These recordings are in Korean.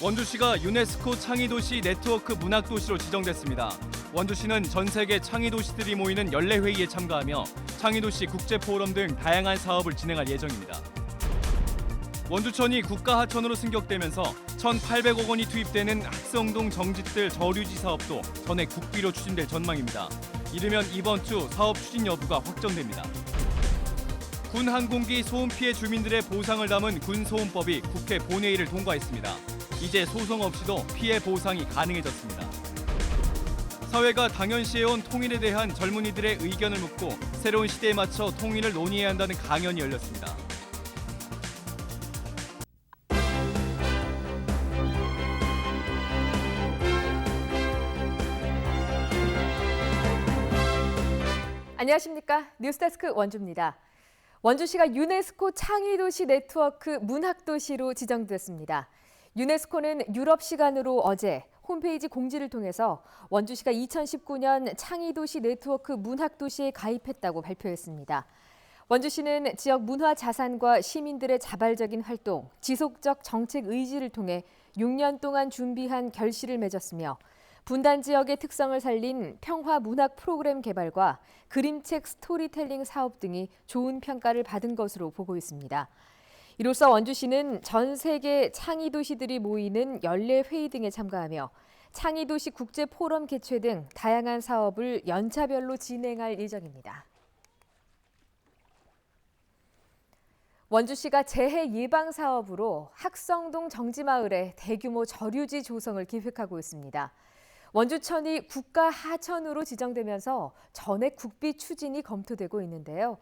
원주시가 유네스코 창의도시 네트워크 문학도시로 지정됐습니다. 원주시는 전 세계 창의도시들이 모이는 연례회의에 참가하며 창의도시 국제포럼 등 다양한 사업을 진행할 예정입니다. 원주천이 국가하천으로 승격되면서 1,800억 원이 투입되는 학성동 정짓들 저류지 사업도 전액 국비로 추진될 전망입니다. 이르면 이번 주 사업 추진 여부가 확정됩니다. 군 항공기 소음 피해 주민들의 보상을 담은 군소음법이 국회 본회의를 통과했습니다. 이제 소송 없이도 피해 보상이 가능해졌습니다. 사회가 당연시해온 통일에 대한 젊은이들의 의견을 묻고 새로운 시대에 맞춰 통일을 논의해야 한다는 강연이 열렸습니다. 안녕하십니까. 뉴스데스크 원주입니다. 원주시가 유네스코 창의도시 네트워크 문학도시로 지정됐습니다. 유네스코는 유럽 시간으로 어제 홈페이지 공지를 통해서 원주시가 2019년 창의도시 네트워크 문학도시에 가입했다고 발표했습니다. 원주시는 지역 문화 자산과 시민들의 자발적인 활동, 지속적 정책 의지를 통해 6년 동안 준비한 결실을 맺었으며 분단 지역의 특성을 살린 평화 문학 프로그램 개발과 그림책 스토리텔링 사업 등이 좋은 평가를 받은 것으로 보고 있습니다. 이로써 원주시는 전 세계 창의도시들이 모이는 연례회의 등에 참가하며 창의도시 국제포럼 개최 등 다양한 사업을 연차별로 진행할 예정입니다. 원주시가 재해 예방 사업으로 학성동 정지마을에 대규모 저류지 조성을 계획하고 있습니다. 원주천이 국가 하천으로 지정되면서 전액 국비 추진이 검토되고 있는데요.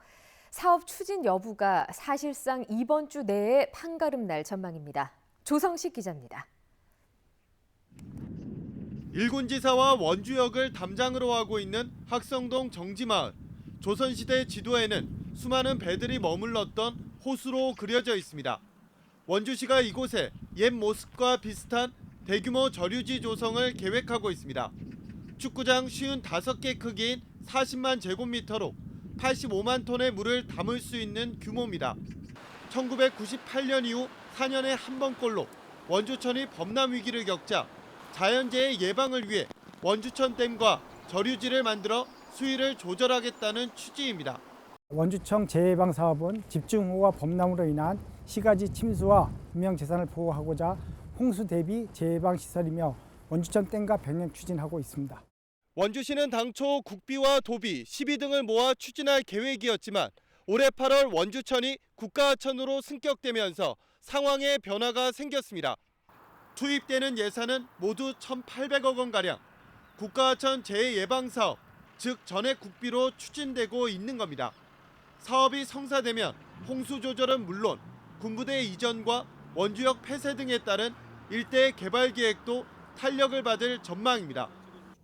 사업 추진 여부가 사실상 이번 주 내에 판가름 날 전망입니다. 조성식 기자입니다. 일군지사와 원주역을 담장으로 하고 있는 학성동 정지마을. 조선시대 지도에는 수많은 배들이 머물렀던 호수로 그려져 있습니다. 원주시가 이곳에 옛 모습과 비슷한 대규모 저류지 조성을 계획하고 있습니다. 축구장 55개 크기인 40만 제곱미터로 85만 톤의 물을 담을 수 있는 규모입니다. 1998년 이후 4년에 한 번꼴로 원주천이 범람 위기를 겪자 자연재해 예방을 위해 원주천 댐과 저류지를 만들어 수위를 조절하겠다는 취지입니다. 원주청 재해예방 사업은 집중호우와 범람으로 인한 시가지 침수와 인명재산을 보호하고자 홍수 대비 재해예방 시설이며 원주천 댐과 병행 추진하고 있습니다. 원주시는 당초 국비와 도비, 시비 등을 모아 추진할 계획이었지만 올해 8월 원주천이 국가하천으로 승격되면서 상황에 변화가 생겼습니다. 투입되는 예산은 모두 1,800억 원가량. 국가하천 재해예방사업, 즉 전액 국비로 추진되고 있는 겁니다. 사업이 성사되면 홍수 조절은 물론 군부대 이전과 원주역 폐쇄 등에 따른 일대 개발 계획도 탄력을 받을 전망입니다.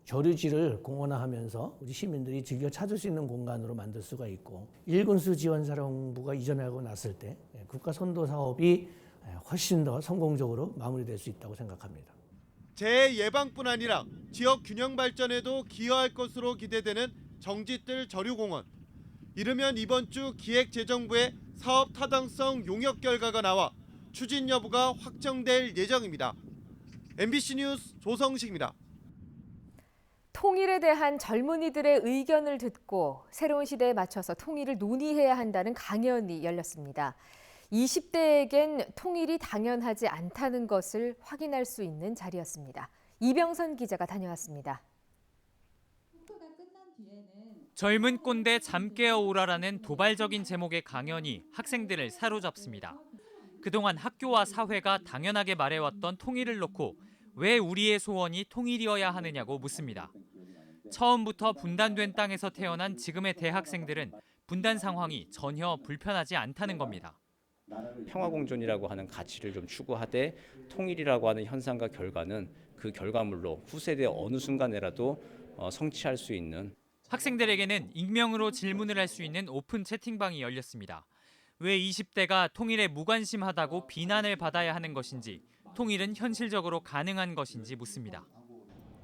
저류지를 공원화하면서 우리 시민들이 즐겨 찾을 수 있는 공간으로 만들 수가 있고 일군수 지원사령부가 이전하고 났을 때 국가 선도 사업이 훨씬 더 성공적으로 마무리될 수 있다고 생각합니다. 재해 예방뿐 아니라 지역 균형 발전에도 기여할 것으로 기대되는 정짓들 저류공원. 이르면 이번 주 기획재정부의 사업 타당성 용역 결과가 나와 추진 여부가 확정될 예정입니다. MBC 뉴스 조성식입니다. 통일에 대한 젊은이들의 의견을 듣고 새로운 시대에 맞춰서 통일을 논의해야 한다는 강연이 열렸습니다. 20대에겐 통일이 당연하지 않다는 것을 확인할 수 있는 자리였습니다. 이병선 기자가 다녀왔습니다. 젊은 꼰대 잠 깨어 오라라는 도발적인 제목의 강연이 학생들을 사로잡습니다. 그동안 학교와 사회가 당연하게 말해왔던 통일을 놓고 왜 우리의 소원이 통일이어야 하느냐고 묻습니다. 처음부터 분단된 땅에서 태어난 지금의 대학생들은 분단 상황이 전혀 불편하지 않다는 겁니다. 평화공존이라고 하는 가치를 좀 추구하되 통일이라고 하는 현상과 결과는 그 결과물로 후세대 어느 순간에라도 성취할 수 있는. 학생들에게는 익명으로 질문을 할 수 있는 오픈 채팅방이 열렸습니다. 왜 20대가 통일에 무관심하다고 비난을 받아야 하는 것인지, 통일은 현실적으로 가능한 것인지 묻습니다.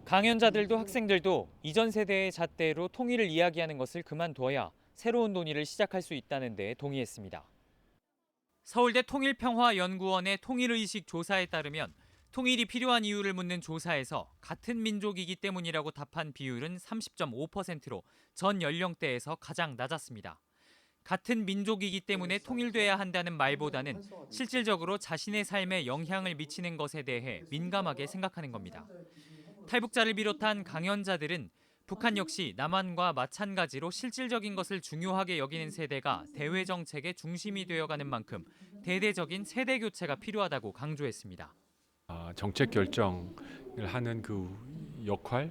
강연자들도 학생들도 이전 세대의 잣대로 통일을 이야기하는 것을 그만둬야 새로운 논의를 시작할 수 있다는 데 동의했습니다. 서울대 통일평화연구원의 통일의식 조사에 따르면 통일이 필요한 이유를 묻는 조사에서 같은 민족이기 때문이라고 답한 비율은 30.5%로 전 연령대에서 가장 낮았습니다. 같은 민족이기 때문에 통일돼야 한다는 말보다는 실질적으로 자신의 삶에 영향을 미치는 것에 대해 민감하게 생각하는 겁니다. 탈북자를 비롯한 강연자들은 북한 역시 남한과 마찬가지로 실질적인 것을 중요하게 여기는 세대가 대외 정책의 중심이 되어가는 만큼 대대적인 세대 교체가 필요하다고 강조했습니다. 정책 결정을 하는 그 역할,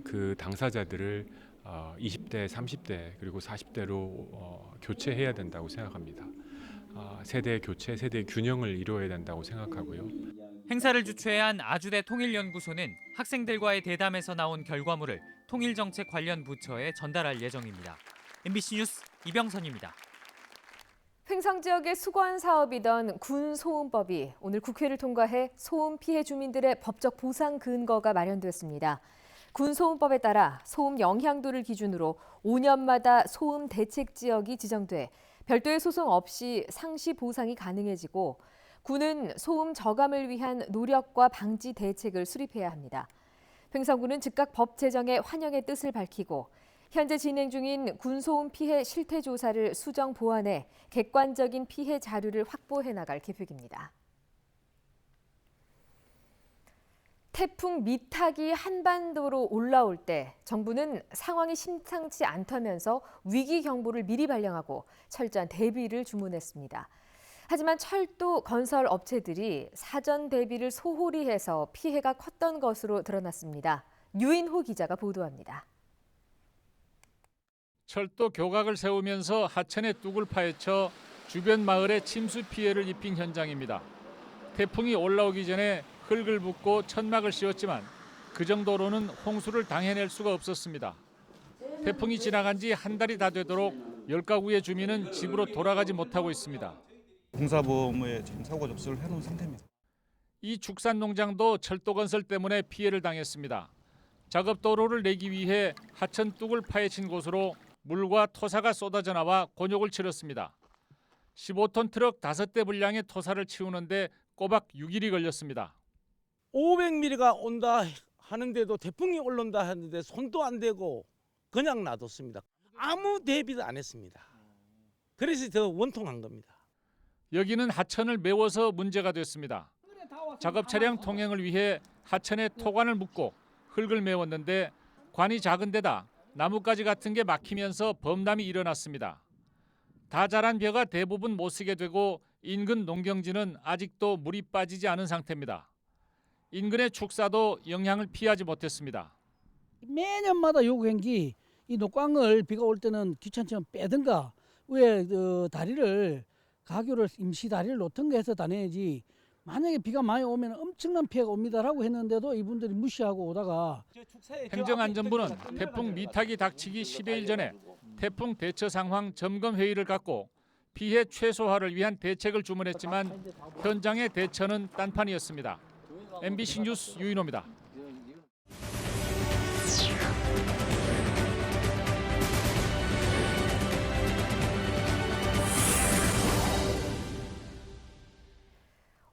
그 당사자들을 20대, 30대 그리고 40대로 교체해야 된다고 생각합니다. 세대 교체, 세대 균형을 이루어야 된다고 생각하고요. 행사를 주최한 아주대 통일연구소는 학생들과의 대담에서 나온 결과물을 통일정책 관련 부처에 전달할 예정입니다. MBC 뉴스 이병선입니다. 횡성 지역의 수건 사업이던 군소음법이 오늘 국회를 통과해 소음 피해 주민들의 법적 보상 근거가 마련됐습니다. 군소음법에 따라 소음 영향도를 기준으로 5년마다 소음 대책 지역이 지정돼 별도의 소송 없이 상시 보상이 가능해지고 군은 소음 저감을 위한 노력과 방지 대책을 수립해야 합니다. 횡성군은 즉각 법 제정에 환영의 뜻을 밝히고 현재 진행 중인 군소음 피해 실태 조사를 수정 보완해 객관적인 피해 자료를 확보해 나갈 계획입니다. 태풍 미탁이 한반도로 올라올 때 정부는 상황이 심상치 않다면서 위기 경보를 미리 발령하고 철저한 대비를 주문했습니다. 하지만 철도 건설 업체들이 사전 대비를 소홀히 해서 피해가 컸던 것으로 드러났습니다. 유인호 기자가 보도합니다. 철도 교각을 세우면서 하천의 뚝을 파헤쳐 주변 마을에 침수 피해를 입힌 현장입니다. 태풍이 올라오기 전에 흙을 붓고 천막을 씌웠지만 그 정도로는 홍수를 당해낼 수가 없었습니다. 태풍이 지나간 지 한 달이 다 되도록 10가구의 주민은 집으로 돌아가지 못하고 있습니다. 공사보험에 지금 사고 접수를 해놓은 상태입니다. 이 축산 농장도 철도 건설 때문에 피해를 당했습니다. 작업 도로를 내기 위해 하천 뚝을 파헤친 곳으로 물과 토사가 쏟아져 나와 곤욕을 치렀습니다. 15톤 트럭 5대 분량의 토사를 치우는데 꼬박 6일이 걸렸습니다. 500mm가 온다 하는데도 태풍이 올라온다 하는데 손도 안 대고 그냥 놔뒀습니다. 아무 대비도 안 했습니다. 그래서 더 원통한 겁니다. 여기는 하천을 메워서 문제가 됐습니다. 작업 차량 통행을 위해 하천에 토관을 묶고 흙을 메웠는데 관이 작은 데다 나뭇가지 같은 게 막히면서 범람이 일어났습니다. 다 자란 벼가 대부분 못 쓰게 되고 인근 농경지는 아직도 물이 빠지지 않은 상태입니다. 인근의 축사도 영향을 피하지 못했습니다. 매년마다 요구한 게 이 녹광을 비가 올 때는 귀찮지만 빼든가 왜 다리를 가교를 임시 다리를 놓든가 해서 다녀야지 만약에 비가 많이 오면 엄청난 피해가 옵니다라고 했는데도 이분들이 무시하고 오다가 행정안전부는 태풍 미탁이 닥치기 10여일 전에 태풍 대처 상황 점검 회의를 갖고 피해 최소화를 위한 대책을 주문했지만 현장의 대처는 딴판이었습니다. MBC 뉴스 유인호입니다.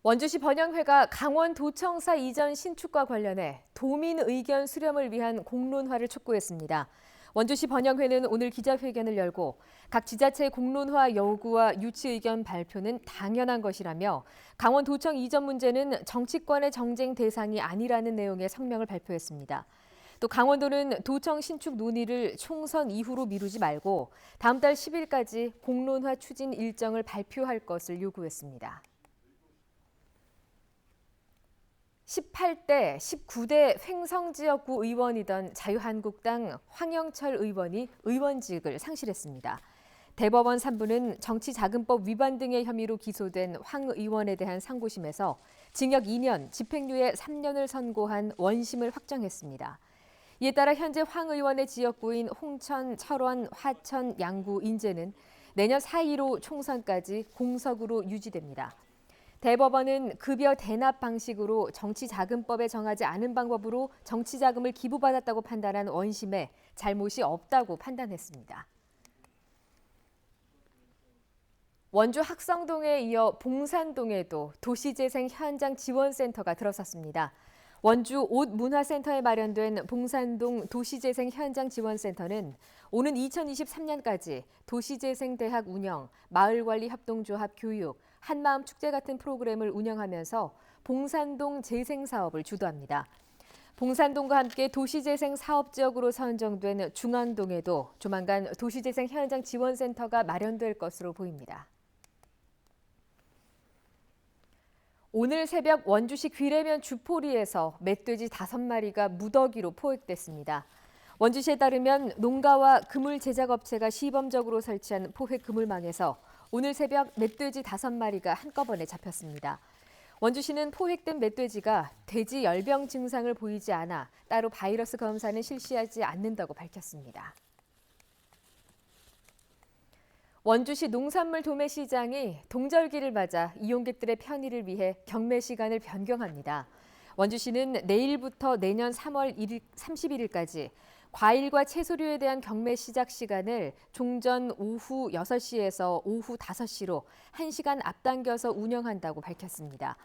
원주시 번영회가 강원도청사 이전 신축과 관련해 도민 의견 수렴을 위한 공론화를 촉구했습니다. 원주시 번영회는 오늘 기자회견을 열고 각 지자체의 공론화 요구와 유치 의견 발표는 당연한 것이라며 강원도청 이전 문제는 정치권의 정쟁 대상이 아니라는 내용의 성명을 발표했습니다. 또 강원도는 도청 신축 논의를 총선 이후로 미루지 말고 다음 달 10일까지 공론화 추진 일정을 발표할 것을 요구했습니다. 18대, 19대 횡성지역구 의원이던 자유한국당 황영철 의원이 의원직을 상실했습니다. 대법원 3부는 정치자금법 위반 등의 혐의로 기소된 황 의원에 대한 상고심에서 징역 2년, 집행유예 3년을 선고한 원심을 확정했습니다. 이에 따라 현재 황 의원의 지역구인 홍천, 철원, 화천, 양구, 인제는 내년 4.15 총선까지 공석으로 유지됩니다. 대법원은 급여 대납 방식으로 정치자금법에 정하지 않은 방법으로 정치자금을 기부받았다고 판단한 원심에 잘못이 없다고 판단했습니다. 원주 학성동에 이어 봉산동에도 도시재생 현장 지원센터가 들어섰습니다. 원주 옷문화센터에 마련된 봉산동 도시재생 현장 지원센터는 오는 2023년까지 도시재생대학 운영, 마을관리협동조합 교육, 한마음 축제 같은 프로그램을 운영하면서 봉산동 재생사업을 주도합니다. 봉산동과 함께 도시재생 사업지역으로 선정된 중앙동에도 조만간 도시재생 현장 지원센터가 마련될 것으로 보입니다. 오늘 새벽 원주시 귀래면 주포리에서 멧돼지 5마리가 무더기로 포획됐습니다. 원주시에 따르면 농가와 그물 제작업체가 시범적으로 설치한 포획 그물망에서 오늘 새벽 멧돼지 5마리가 한꺼번에 잡혔습니다. 원주시는 포획된 멧돼지가 돼지 열병 증상을 보이지 않아 따로 바이러스 검사는 실시하지 않는다고 밝혔습니다. 원주시 농산물 도매시장이 동절기를 맞아 이용객들의 편의를 위해 경매 시간을 변경합니다. 원주시는 내일부터 내년 3월 31일까지 과일과 채소류에 대한 경매 시작 시간을 종전 오후 6시에서 오후 5시로 1시간 앞당겨서 운영한다고 밝혔습니다.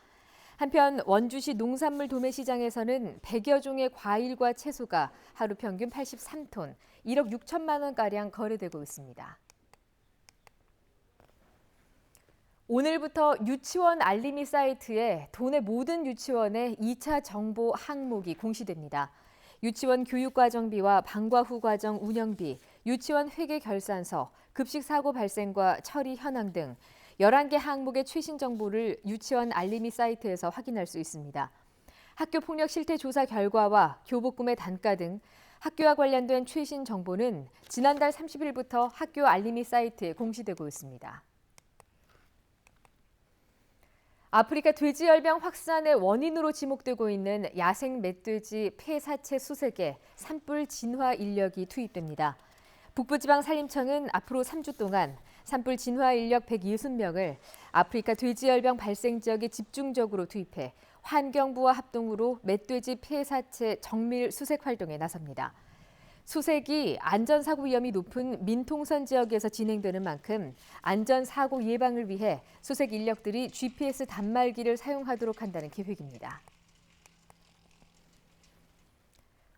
한편 원주시 농산물 도매시장에서는 100여 종의 과일과 채소가 하루 평균 83톤, 1억 6천만 원가량 거래되고 있습니다. 오늘부터 유치원 알림이 사이트에 도내 모든 유치원의 2차 정보 항목이 공시됩니다. 유치원 교육과정비와 방과 후 과정 운영비, 유치원 회계 결산서, 급식 사고 발생과 처리 현황 등 11개 항목의 최신 정보를 유치원 알림이 사이트에서 확인할 수 있습니다. 학교 폭력 실태 조사 결과와 교복금의 단가 등 학교와 관련된 최신 정보는 지난달 30일부터 학교 알림이 사이트에 공시되고 있습니다. 아프리카 돼지열병 확산의 원인으로 지목되고 있는 야생 멧돼지 폐사체 수색에 산불 진화 인력이 투입됩니다. 북부지방산림청은 앞으로 3주 동안 산불 진화 인력 160명을 아프리카 돼지열병 발생 지역에 집중적으로 투입해 환경부와 합동으로 멧돼지 폐사체 정밀 수색 활동에 나섭니다. 수색이 안전사고 위험이 높은 민통선 지역에서 진행되는 만큼 안전사고 예방을 위해 수색 인력들이 GPS 단말기를 사용하도록 한다는 계획입니다.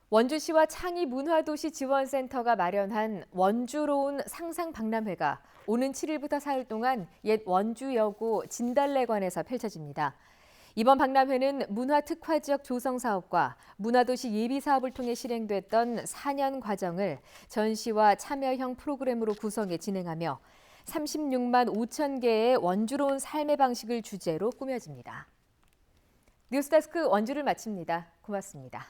원주시와 창의 문화도시 지원센터가 마련한 원주로운 상상박람회가 오는 7일부터 사흘 동안 옛 원주여고 진달래관에서 펼쳐집니다. 이번 박람회는 문화특화지역 조성사업과 문화도시 예비사업을 통해 실행됐던 4년 과정을 전시와 참여형 프로그램으로 구성해 진행하며 36만 5천 개의 원주로운 삶의 방식을 주제로 꾸며집니다. 뉴스데스크 원주를 마칩니다. 고맙습니다.